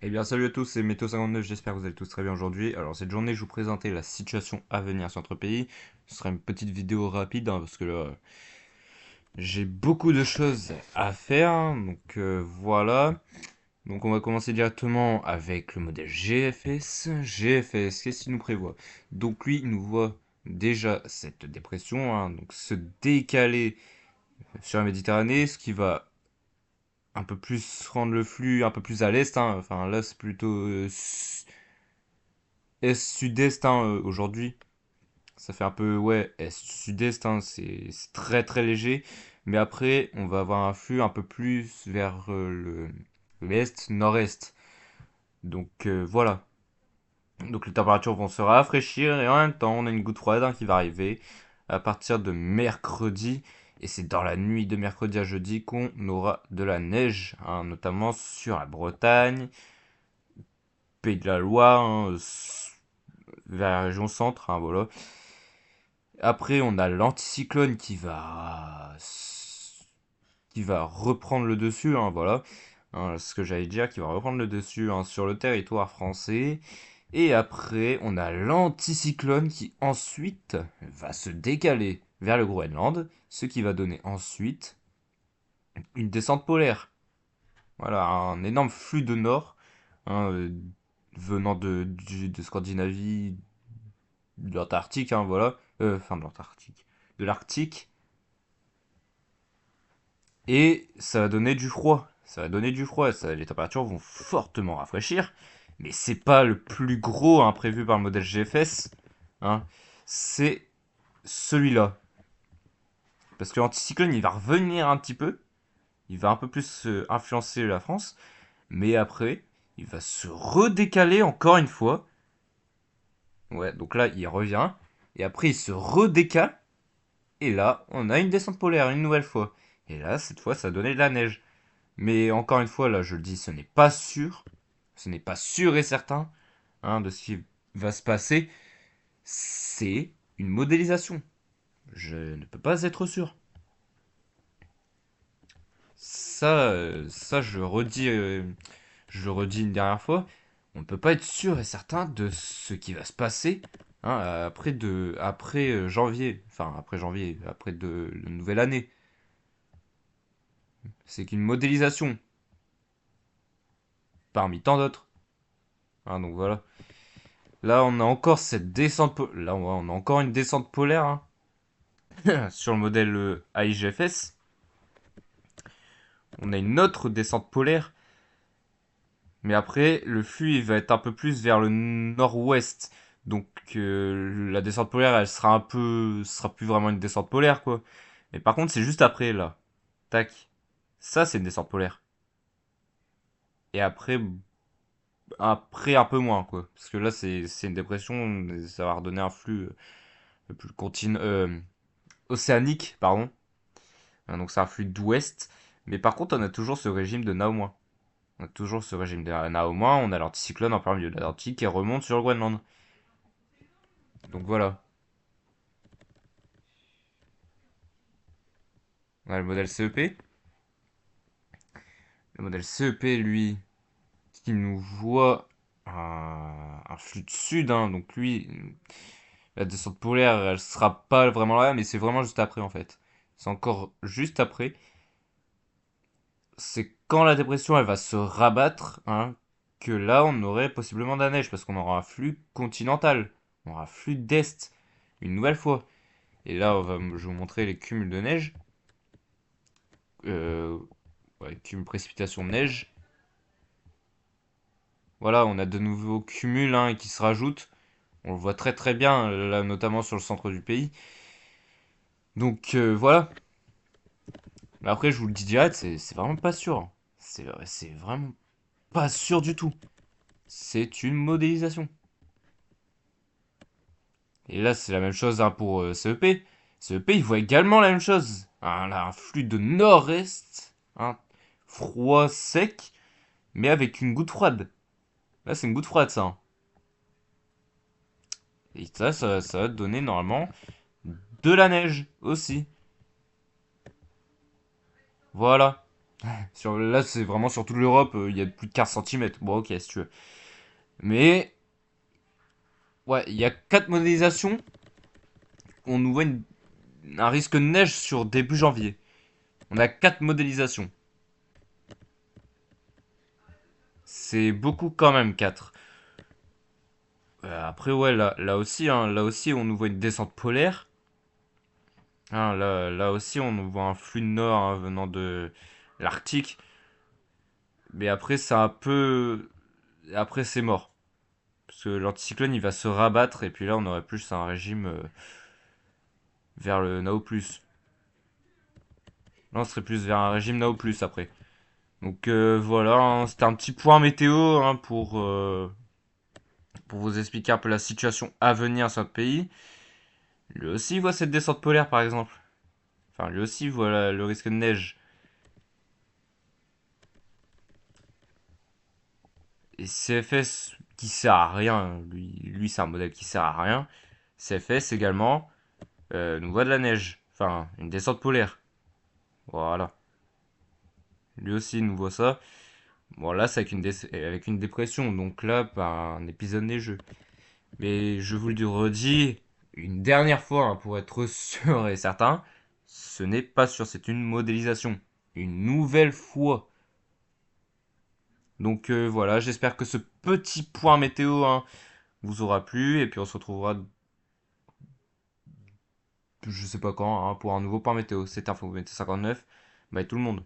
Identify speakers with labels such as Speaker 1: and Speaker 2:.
Speaker 1: Eh bien, salut à tous, c'est Météo59, j'espère que vous allez tous très bien aujourd'hui. Alors, cette journée, je vous présentais la situation à venir sur notre pays. Ce sera une petite vidéo rapide, parce que là, j'ai beaucoup de choses à faire. Donc, voilà. Donc, on va commencer directement avec le modèle GFS. GFS, qu'est-ce qu'il nous prévoit? Donc, lui, il nous voit déjà cette dépression, donc se décaler sur la Méditerranée, ce qui va un peu plus rendre le flux un peu plus à l'est. Enfin, là, c'est plutôt est-sud-est aujourd'hui. Ça fait un peu, ouais, est-sud-est, c'est très très léger. Mais après, on va avoir un flux un peu plus vers l'est, nord-est. Donc voilà. Donc les températures vont se rafraîchir et en même temps, on a une goutte froide qui va arriver à partir de mercredi. Et c'est dans la nuit de mercredi à jeudi qu'on aura de la neige, notamment sur la Bretagne, Pays de la Loire, vers la région centre, voilà. Après, on a l'anticyclone qui va reprendre le dessus, voilà. Ce que j'allais dire, qui va reprendre le dessus sur le territoire français. Et après, on a l'anticyclone qui ensuite va se décaler vers le Groenland, ce qui va donner ensuite une descente polaire. Voilà, un énorme flux de nord, venant de Scandinavie, de l'Antarctique, voilà. Enfin, de l'Antarctique. De l'Arctique. Et ça va donner du froid. Ça va donner du froid. Les températures vont fortement rafraîchir. Mais c'est pas le plus gros prévu par le modèle GFS. Hein. C'est celui-là. Parce que l'anticyclone, il va revenir un petit peu. Il va un peu plus influencer la France. Mais après, il va se redécaler encore une fois. Ouais, donc là, il revient. Et après, il se redécale. Et là, on a une descente polaire une nouvelle fois. Et là, cette fois, ça a donné de la neige. Mais encore une fois, là, je le dis, ce n'est pas sûr. Ce n'est pas sûr et certain de ce qui va se passer. C'est une modélisation. Je ne peux pas être sûr. Ça, je le redis une dernière fois. On ne peut pas être sûr et certain de ce qui va se passer après janvier. Enfin, après janvier, après de la nouvelle année. C'est qu'une modélisation parmi tant d'autres. Donc voilà. Là, on a encore cette descente. Là, on a encore une descente polaire sur le modèle AIGFS. On a une autre descente polaire. Mais après, le flux il va être un peu plus vers le nord-ouest. Donc la descente polaire, elle sera sera plus vraiment une descente polaire, quoi. Mais par contre, c'est juste après, là. Tac. Ça, c'est une descente polaire. Et après un peu moins, quoi. Parce que là, c'est une dépression. Ça va redonner un flux plus océanique, pardon. Donc c'est un flux d'ouest. Mais par contre, on a toujours ce régime de Naomo. On a toujours ce régime de Naomo. On a l'anticyclone en plein milieu de l'Atlantique qui remonte sur le Groenland. Donc voilà. On a le modèle CEP. Le modèle CEP, lui, qui nous voit un flux de sud. Donc lui, la descente polaire, elle sera pas vraiment là, mais c'est vraiment juste après en fait. C'est encore juste après. C'est quand la dépression elle va se rabattre, que là on aurait possiblement de la neige, parce qu'on aura un flux continental. On aura un flux d'est, une nouvelle fois. Et là, je vais vous montrer les cumuls de neige. Euh, ouais, cumul précipitation de neige. Voilà, on a de nouveaux cumuls qui se rajoutent. On le voit très très bien, là, notamment sur le centre du pays. Donc voilà. Mais après, je vous le dis direct, c'est vraiment pas sûr. C'est vraiment pas sûr du tout. C'est une modélisation. Et là, c'est la même chose pour CEP. CEP, il voit également la même chose. Là, un flux de nord-est, froid, sec, mais avec une goutte froide. Là, c'est une goutte froide, ça. Et ça va donner normalement de la neige aussi. Voilà. Là, c'est vraiment sur toute l'Europe, il y a plus de 15 centimètres. Bon, ok, si tu veux. Mais, ouais, il y a 4 modélisations. On nous voit un risque de neige sur début janvier. On a 4 modélisations. C'est beaucoup quand même, 4. Après, ouais, là aussi, on nous voit une descente polaire. Hein, là aussi, on nous voit un flux de nord hein, venant de l'Arctique. Mais après, c'est un peu. Après, c'est mort. Parce que l'anticyclone, il va se rabattre. Et puis là, on aurait plus un régime vers le Nao Plus. Là, on serait plus vers un régime Nao Plus après. Donc voilà, hein, c'était un petit point météo hein, pour vous expliquer un peu la situation à venir sur notre pays. Lui aussi voit cette descente polaire par exemple. Enfin, lui aussi voit le risque de neige. Et CFS qui sert à rien, lui c'est un modèle qui sert à rien. CFS également nous voit de la neige. Enfin, une descente polaire. Voilà. Lui aussi nous voit ça. Bon là c'est avec une dépression. Donc là, pas un épisode neigeux. Mais je vous le redis une dernière fois hein, pour être sûr et certain, ce n'est pas sûr, c'est une modélisation. Une nouvelle fois. Donc voilà, j'espère que ce petit point météo hein, vous aura plu et puis on se retrouvera je sais pas quand hein, pour un nouveau point météo. C'était Info 59. Bye tout le monde.